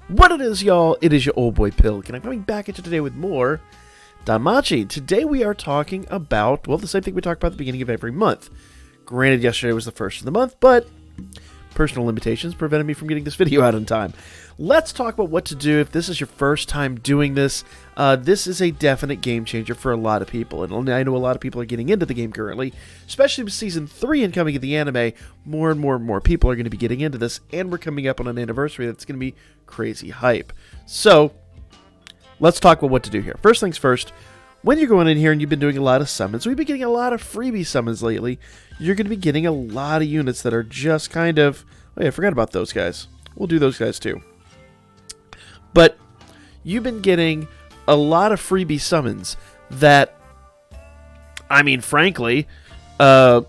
What it is, y'all? It is your old boy Pilk, and I'm coming back at you today with more Danmachi. Today we are talking about, well, the same thing we talk about at the beginning of every month. Granted, yesterday was the first of the month, but personal limitations prevented me from getting this video out in time. Let's talk about what to do if this is your first time doing this. This is a definite game changer for a lot of people, and I know a lot of people are getting into the game currently, especially with Season 3 incoming of the anime. More and more people are going to be getting into this, and we're coming up on an anniversary that's going to be crazy hype. So, let's talk about what to do here. First things first, when you're going in here and you've been doing a lot of summons, we've been getting a lot of freebie summons lately, you're going to be getting a lot of units that are just kind of, oh yeah, I forgot about those guys. We'll do those guys too. But you've been getting a lot of freebie summons that, I mean, frankly, you're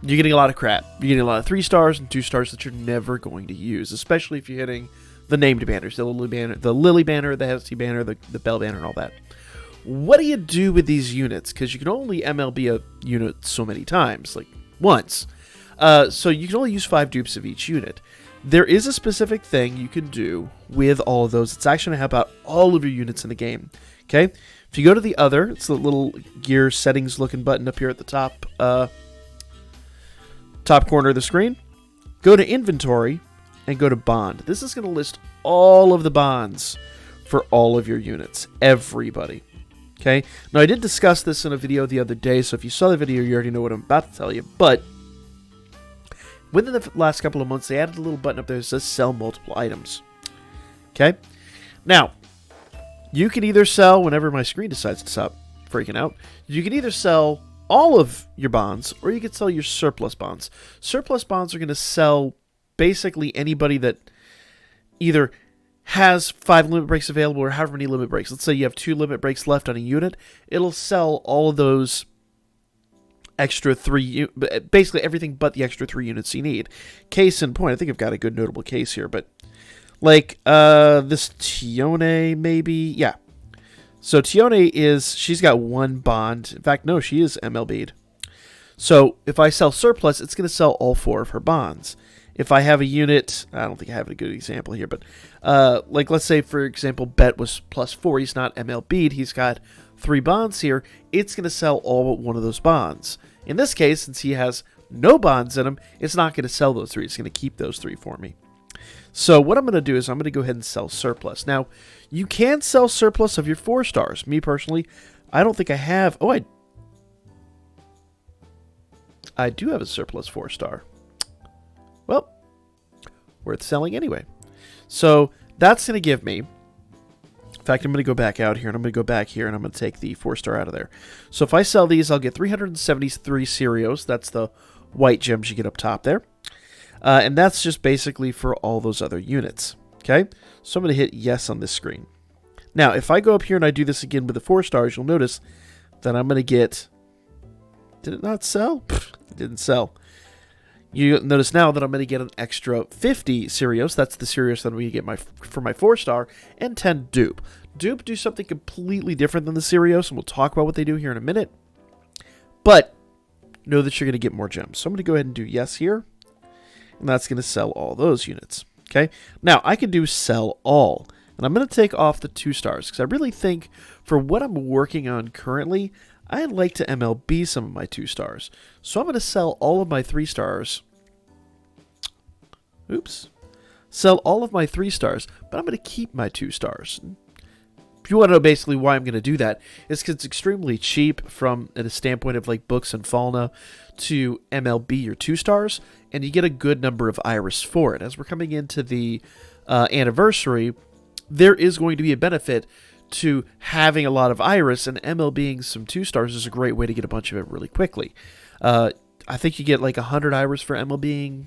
getting a lot of crap. You're getting a lot of 3 stars and 2 stars that you're never going to use, especially if you're hitting the named banners, the Lily banner, the Hesty banner, the Bell banner, and all that. What do you do with these units? Because you can only MLB a unit so many times, like once. So you can only use 5 dupes of each unit. There is a specific thing you can do with all of those. It's actually going to help out all of your units in the game. Okay? If you go to the other, it's the little gear settings looking button up here at the top corner of the screen. Go to inventory and go to bond. This is going to list all of the bonds for all of your units. Everybody. Okay? Now, I did discuss this in a video the other day, so if you saw the video, you already know what I'm about to tell you. But within the last couple of months, they added a little button up there that says sell multiple items. Okay? Now, you can either sell, whenever my screen decides to stop freaking out, you can either sell all of your bonds, or you can sell your surplus bonds. Surplus bonds are going to sell basically anybody that either has 5 limit breaks available or however many limit breaks. Let's say you have 2 limit breaks left on a unit. It'll sell all of those extra 3, basically everything but the extra 3 units you need. Case in point, I think I've got a good notable case here, but like this Tione maybe, yeah. So Tione she's got 1 bond. In fact, no, she is MLB'd. So if I sell surplus, it's going to sell all 4 of her bonds. If I have a unit, I don't think I have a good example here, but like let's say, for example, Bet was +4. He's not MLB'd. He's got 3 bonds here. It's going to sell all but 1 of those bonds. In this case, since he has no bonds in him, it's not going to sell those 3. It's going to keep those 3 for me. So what I'm going to do is I'm going to go ahead and sell surplus. Now, you can sell surplus of your 4 stars. Me personally, I don't think I have. Oh, I do have a surplus 4-star. Well, worth selling anyway. So that's going to give me, in fact, I'm going to go back out here, and I'm going to go back here, and I'm going to take the 4-star out of there. So if I sell these, I'll get 373 Serios. That's the white gems you get up top there. And that's just basically for all those other units. Okay? So I'm going to hit yes on this screen. Now, if I go up here and I do this again with the 4 stars, you'll notice that I'm going to get... Did it not sell? It didn't sell. You notice now that I'm going to get an extra 50 Serios. That's the Serios that I'm going to get for my 4-star, and 10 dupe. Dupe do something completely different than the Serios, and we'll talk about what they do here in a minute. But know that you're going to get more gems. So I'm going to go ahead and do yes here, and that's going to sell all those units. Okay. Now I can do sell all, and I'm going to take off the 2 stars because I really think for what I'm working on currently, I'd like to MLB some of my 2 stars. So I'm going to sell all of my 3 stars. Oops. Sell all of my 3 stars, but I'm going to keep my 2 stars. If you want to know basically why I'm going to do that, it's because it's extremely cheap from a standpoint of like books and Falna to MLB your 2 stars, and you get a good number of Iris for it. As we're coming into the anniversary, there is going to be a benefit to having a lot of Iris, and MLBing some 2 stars is a great way to get a bunch of it really quickly. I think you get like 100 Iris for MLBing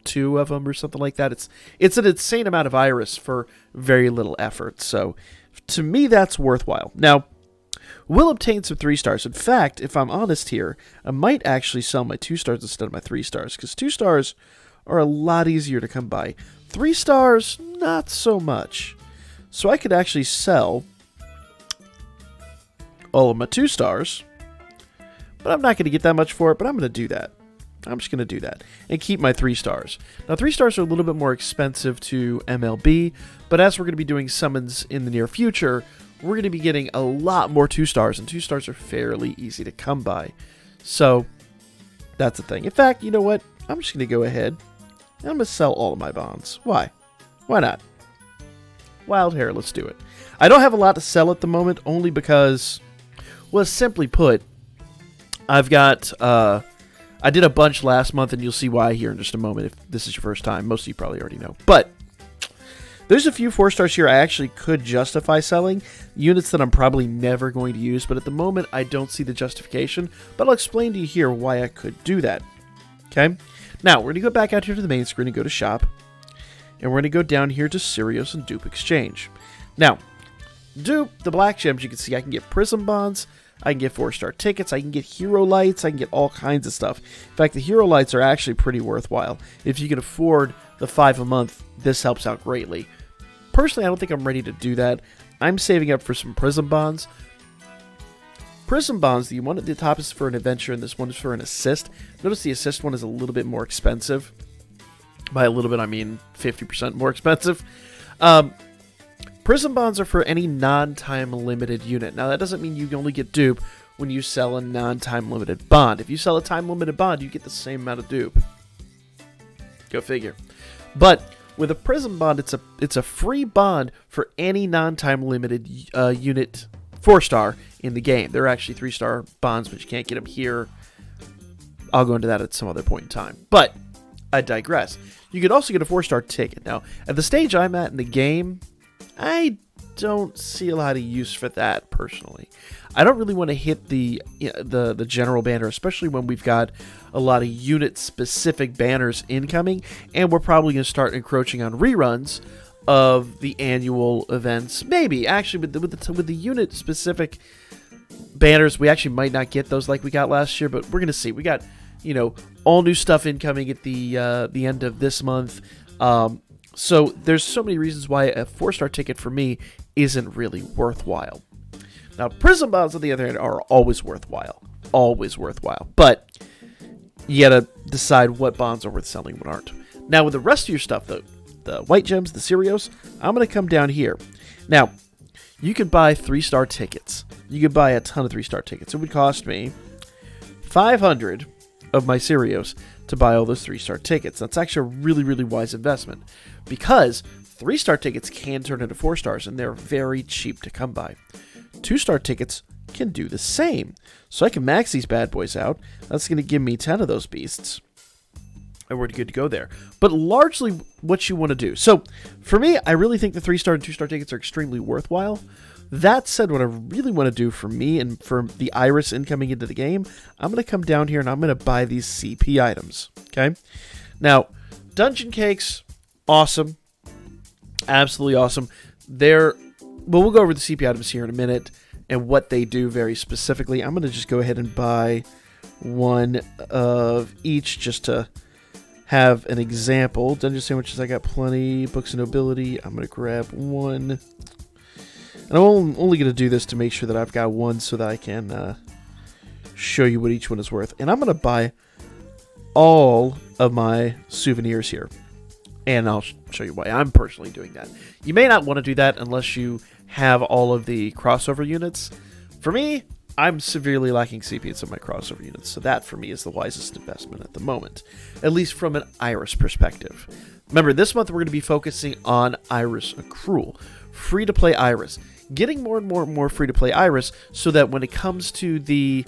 2 of them or something like that. It's an insane amount of Iris for very little effort. So to me, that's worthwhile. Now, we'll obtain some 3 stars. In fact, if I'm honest here, I might actually sell my 2 stars instead of my 3 stars, because 2 stars are a lot easier to come by. 3 stars, not so much. So I could actually sell all of my 2 stars, but I'm not going to get that much for it, but I'm going to do that. I'm just going to do that and keep my 3 stars. Now, 3 stars are a little bit more expensive to MLB, but as we're going to be doing summons in the near future, we're going to be getting a lot more 2 stars, and 2 stars are fairly easy to come by. So, that's the thing. In fact, you know what? I'm just going to go ahead and I'm going to sell all of my bonds. Why? Why not? Wild hair, let's do it. I don't have a lot to sell at the moment, only because, well, simply put, I've got, I did a bunch last month, and you'll see why here in just a moment if this is your first time. Most of you probably already know. But there's a few 4 stars here I actually could justify selling, units that I'm probably never going to use, but at the moment I don't see the justification, but I'll explain to you here why I could do that. Okay? Now, we're going to go back out here to the main screen and go to Shop, and we're going to go down here to Sirius and Dupe Exchange. Now, Dupe, the black gems, you can see I can get Prism Bonds, I can get 4-star tickets, I can get Hero Lights, I can get all kinds of stuff. In fact, the Hero Lights are actually pretty worthwhile. If you can afford the 5 a month, this helps out greatly. Personally, I don't think I'm ready to do that. I'm saving up for some Prism Bonds. Prism Bonds, the one at the top is for an adventure, and this one is for an assist. Notice the assist one is a little bit more expensive. By a little bit, I mean 50% more expensive. Prism Bonds are for any non-time limited unit. Now, that doesn't mean you only get dupe when you sell a non-time limited bond. If you sell a time limited bond, you get the same amount of dupe. Go figure. But with a Prism Bond, it's a free bond for any non-time limited unit 4-star in the game. They're actually 3-star bonds, but you can't get them here. I'll go into that at some other point in time. But I digress. You could also get a 4-star ticket. Now, at the stage I'm at in the game, I don't see a lot of use for that personally. I don't really want to hit the general banner, especially when we've got a lot of unit-specific banners incoming, and we're probably going to start encroaching on reruns of the annual events. Maybe, actually, with the unit-specific banners, we actually might not get those like we got last year, but we're going to see. We got, all new stuff incoming at the end of this month. So there's so many reasons why a 4-star ticket for me isn't really worthwhile. Now, Prism Bonds, on the other hand, are always worthwhile. Always worthwhile. But you gotta decide what bonds are worth selling and what aren't. Now, with the rest of your stuff, though, the white gems, the Sirios, I'm going to come down here. Now, you could buy 3-star tickets. You could buy a ton of 3-star tickets. It would cost me 500 of my Sirios to buy all those 3-star tickets. That's actually a really, really wise investment, because 3-star tickets can turn into 4 stars, and they're very cheap to come by. 2-star tickets can do the same. So I can max these bad boys out. That's going to give me 10 of those beasts, and we're good to go there. But largely what you want to do. So for me, I really think the 3-star and 2-star tickets are extremely worthwhile. That said, what I really want to do for me and for the Iris incoming into the game, I'm going to come down here and I'm going to buy these CP items. Okay? Now, Dungeon Cakes, awesome. Absolutely awesome. We'll go over the CP items here in a minute and what they do very specifically. I'm going to just go ahead and buy one of each just to have an example. Dungeon Sandwiches, I got plenty. Books of Nobility, I'm going to grab one. And I'm only going to do this to make sure that I've got one so that I can show you what each one is worth. And I'm going to buy all of my souvenirs here. And I'll show you why I'm personally doing that. You may not want to do that unless you have all of the crossover units. For me, I'm severely lacking CP in some of my crossover units. So that, for me, is the wisest investment at the moment. At least from an Iris perspective. Remember, this month we're going to be focusing on Iris Accrual. Free-to-play Iris. Getting more and more free-to-play Iris so that when it comes to the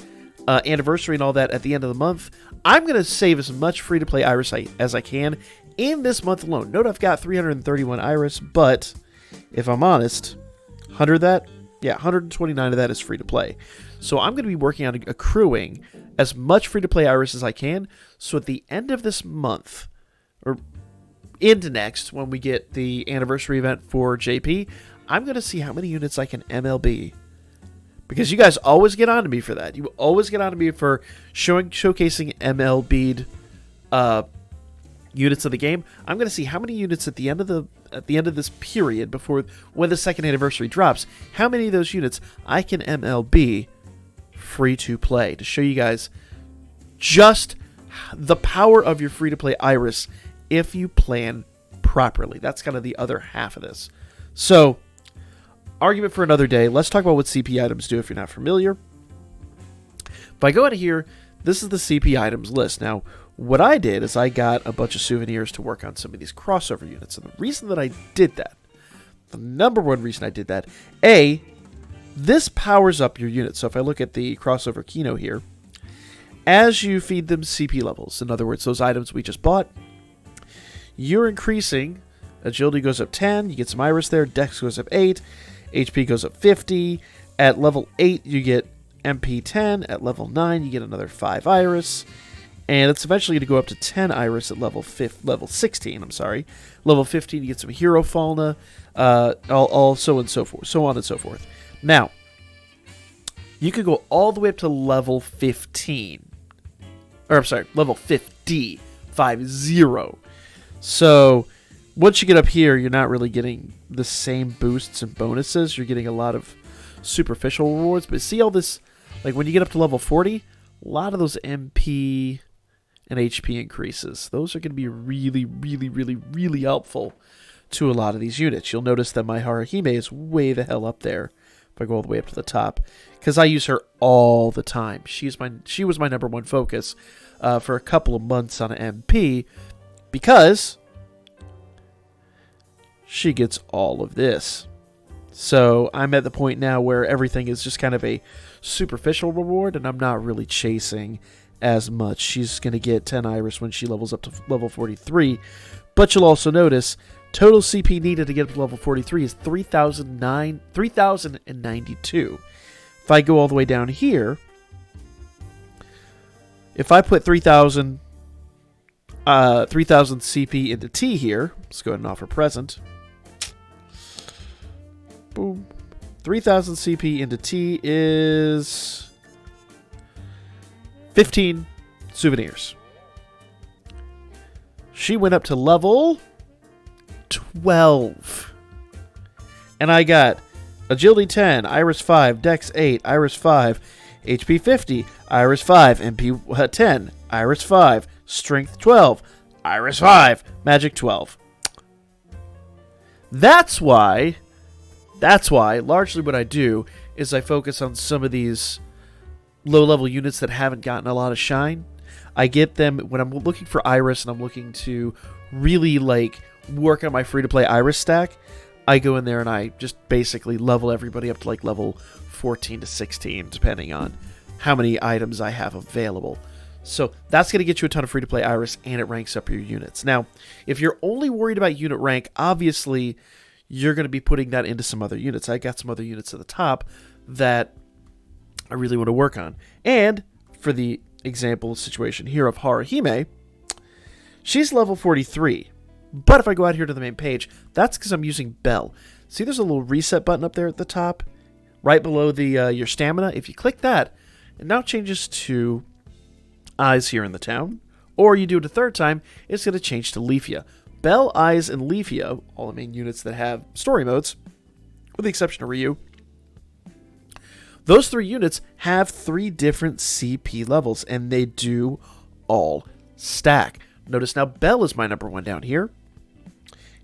anniversary and all that at the end of the month, I'm going to save as much free-to-play Iris as I can in this month alone. Note I've got 331 Iris, but if I'm honest, 129 of that is free-to-play. So I'm going to be working on accruing as much free-to-play Iris as I can, so at the end of this month, or into next, when we get the anniversary event for JP, I'm going to see how many units I can MLB. Because you guys always get on to me for that. You always get on to me for showcasing MLB'd units of the game. I'm going to see how many units at the end of this period, before when the second anniversary drops, how many of those units I can MLB free to play, to show you guys just the power of your free-to-play Iris if you plan properly. That's kind of the other half of this. So, argument for another day. Let's talk about what CP items do if you're not familiar. If I go into here, this is the CP items list. Now, what I did is I got a bunch of souvenirs to work on some of these crossover units. And the reason that I did that, the number one reason I did that, A, this powers up your unit. So if I look at the crossover Kino here, as you feed them CP levels, in other words, those items we just bought, you're increasing. Agility goes up 10, you get some Iris there, Dex goes up 8, HP goes up 50. At level 8, you get MP 10. At level 9, you get another 5 Iris. And it's eventually going to go up to 10 Iris at level 16. I'm sorry. Level 15, you get some Hero Fauna, so on and so forth. Now, you could go all the way up to level 15. Or, I'm sorry, level 50. 50. So, once you get up here, you're not really getting the same boosts and bonuses. You're getting a lot of superficial rewards. But see all this, like when you get up to level 40, a lot of those MP and HP increases. Those are going to be really, really, really, really helpful to a lot of these units. You'll notice that my Haruhime is way the hell up there if I go all the way up to the top, because I use her all the time. She was my number one focus for a couple of months on an MP, because she gets all of this. So I'm at the point now where everything is just kind of a superficial reward, and I'm not really chasing as much. She's going to get 10 Iris when she levels up to level 43, but you'll also notice total CP needed to get up to level 43 is 3,092. If I go all the way down here, if I put 3,000 CP into T here, let's go ahead and offer present. Boom. 3,000 CP into T is 15 souvenirs. She went up to level 12. And I got Agility 10, Iris 5, Dex 8, Iris 5, HP 50, Iris 5, MP 10, Iris 5, Strength 12, Iris 5, Magic 12. That's why, largely what I do is I focus on some of these low-level units that haven't gotten a lot of shine. I get them when I'm looking for Iris and I'm looking to really, work on my free-to-play Iris stack. I go in there and I just basically level everybody up to, level 14 to 16, depending on how many items I have available. So that's going to get you a ton of free-to-play Iris, and it ranks up your units. Now, if you're only worried about unit rank, obviously you're going to be putting that into some other units. I got some other units at the top that I really want to work on. And for the example situation here of Haruhime, she's level 43. But if I go out here to the main page, that's because I'm using Bell. See, there's a little reset button up there at the top, right below the your stamina. If you click that, it now changes to Eyes here in the town. Or you do it a third time, it's going to change to Leafia. Bell, Eyes, and Leafia, all the main units that have story modes, with the exception of Ryu, those three units have 3 different CP levels, and they do all stack. Notice now Bell is my number 1 down here,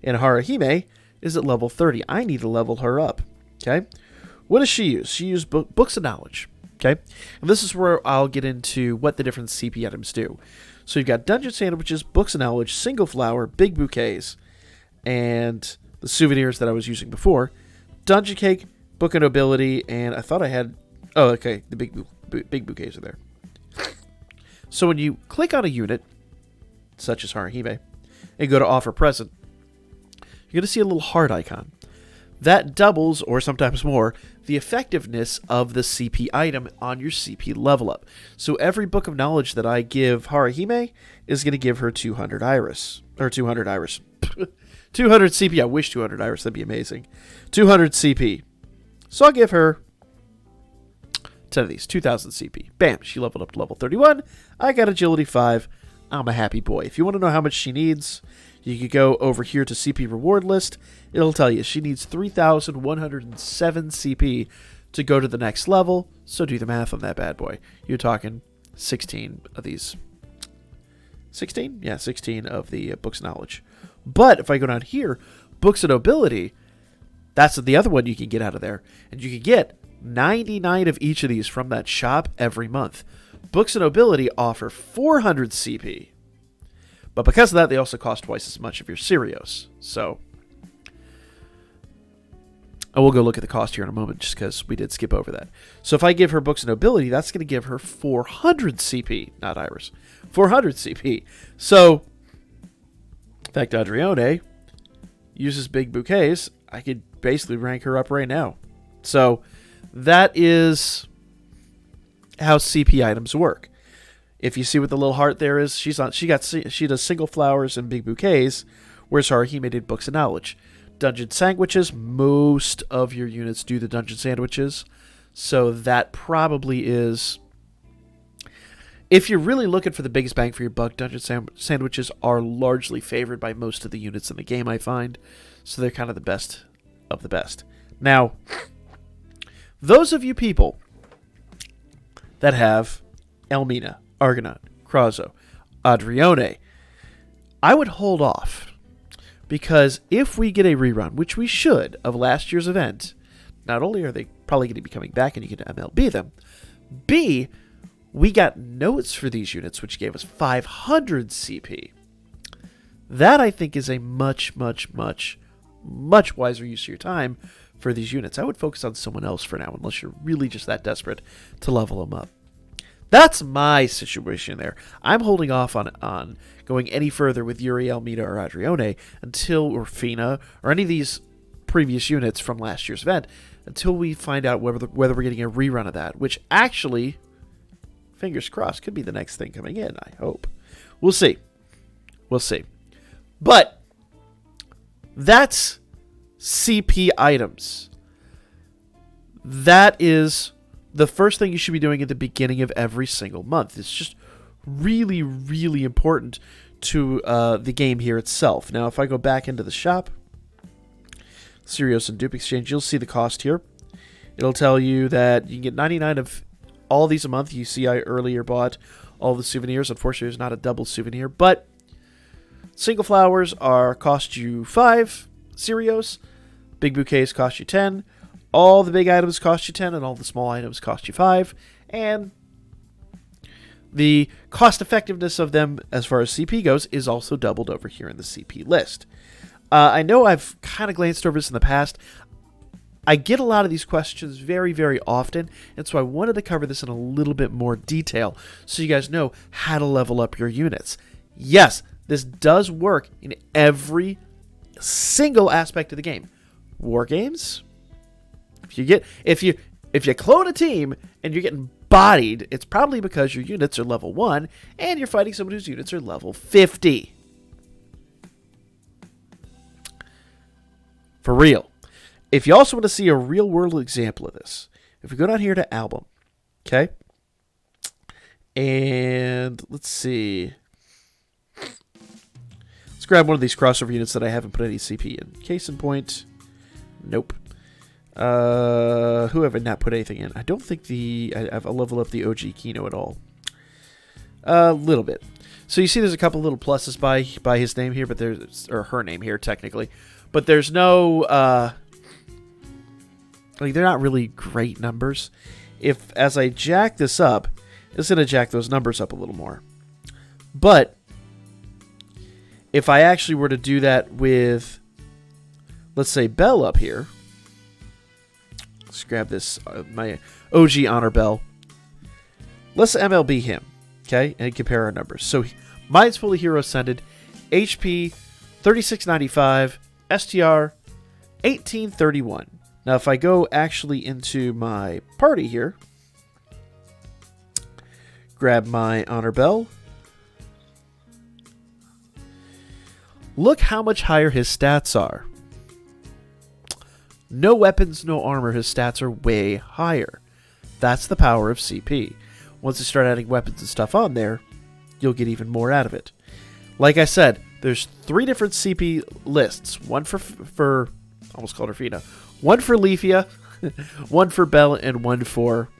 and Haruhime is at level 30. I need to level her up, okay? What does she use? She uses Books of Knowledge, okay? And this is where I'll get into what the different CP items do. So you've got Dungeon Sandwiches, Books of Knowledge, Single Flower, Big Bouquets, and the souvenirs that I was using before. Dungeon Cake, Book of Nobility, and I thought I had... Oh, okay, the big bouquets are there. So when you click on a unit, such as Haruhime, and go to Offer Present, you're going to see a little heart icon. That doubles, or sometimes more, the effectiveness of the CP item on your CP level up. So every Book of Knowledge that I give Haruhime is going to give her 200 Iris. Or 200 Iris. 200 CP. I wish 200 Iris. That'd be amazing. 200 CP. So I'll give her 10 of these. 2,000 CP. Bam. She leveled up to level 31. I got Agility 5. I'm a happy boy. If you want to know how much she needs, you could go over here to CP reward list. It'll tell you she needs 3,107 CP to go to the next level. So do the math on that bad boy. You're talking 16 of these 16? Yeah, 16 of the Books of Knowledge. But if I go down here, Books of Nobility, that's the other one you can get out of there. And you can get 99 of each of these from that shop every month. Books of Nobility offer 400 CP. But because of that, they also cost twice as much of your Serios. So, and we'll go look at the cost here in a moment just because we did skip over that. So if I give her Books of Nobility, that's going to give her 400 CP. Not Iris. 400 CP. So, in fact, Adrione uses big bouquets. I could basically rank her up right now. So, that is how CP items work. If you see what the little heart there is, she does single flowers and big bouquets, whereas Haruhime did Books of Knowledge. Dungeon sandwiches, most of your units do the dungeon sandwiches, so that probably is... If you're really looking for the biggest bang for your buck, dungeon sandwiches are largely favored by most of the units in the game, I find, so they're kind of the best of the best. Now, those of you people that have Elmina, Argonaut, Krazo, Adrione, I would hold off. Because if we get a rerun, which we should, of last year's event, not only are they probably going to be coming back and you can MLB them, B, we got notes for these units, which gave us 500 CP. That, I think, is a much, much, much, much wiser use of your time for these units. I would focus on someone else for now, unless you're really just that desperate to level them up. That's my situation there. I'm holding off on going any further with Yuri, Elmina, or Adrione or Fina, or any of these previous units from last year's event, until we find out whether we're getting a rerun of that, which actually, fingers crossed, could be the next thing coming in, I hope. We'll see. We'll see. But that's CP items. That is the first thing you should be doing at the beginning of every single month. It's just really, really important to the game here itself. Now, if I go back into the shop, Serios and Dupe Exchange, you'll see the cost here. It'll tell you that you can get 99 of all these a month. You see I earlier bought all the souvenirs. Unfortunately, there's not a double souvenir, but single flowers cost you 5 Serios. Big bouquets cost you 10. All the big items cost you 10, and all the small items cost you 5. And the cost effectiveness of them as far as CP goes is also doubled over here in the CP list. I know I've kind of glanced over this in the past. I get a lot of these questions very, very often, and so I wanted to cover this in a little bit more detail so you guys know how to level up your units. Yes, this does work in every single aspect of the game. War games, if you clone a team and you're getting bodied, it's probably because your units are level 1 and you're fighting someone whose units are level 50. For real. If you also want to see a real world example of this, if we go down here to album, okay? And let's see. Let's grab one of these crossover units that I haven't put any CP in. Case in point, nope. Who have I not put anything in? I don't think I've leveled up the OG Kino at all. A little bit. So you see there's a couple little pluses by his name here, but or her name here technically. But there's no they're not really great numbers. As I jack this up, it's going to jack those numbers up a little more. But if I actually were to do that with, let's say, Bell up here, let's grab this, my OG Honor Bell. Let's MLB him, okay, and compare our numbers. So mine's fully hero ascended, HP 3695, STR 1831. Now if I go actually into my party here, grab my Honor Bell, look how much higher his stats are. No weapons, no armor, his stats are way higher. That's the power of CP. Once you start adding weapons and stuff on there, you'll get even more out of it. Like I said, there's 3 different CP lists. One for almost called her Fina. One for Leafia, one for Bell, and one for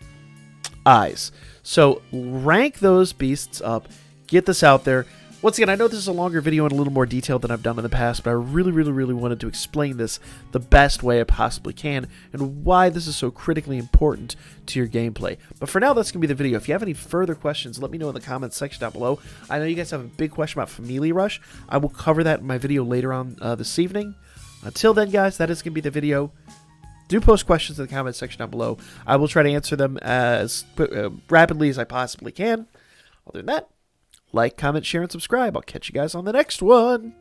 Eyes. So rank those beasts up. Get this out there. Once again, I know this is a longer video and a little more detailed than I've done in the past, but I really wanted to explain this the best way I possibly can and why this is so critically important to your gameplay. But for now, that's going to be the video. If you have any further questions, let me know in the comments section down below. I know you guys have a big question about Familia Rush. I will cover that in my video later on this evening. Until then, guys, that is going to be the video. Do post questions in the comments section down below. I will try to answer them as rapidly as I possibly can. Other than that, like, comment, share, and subscribe. I'll catch you guys on the next one.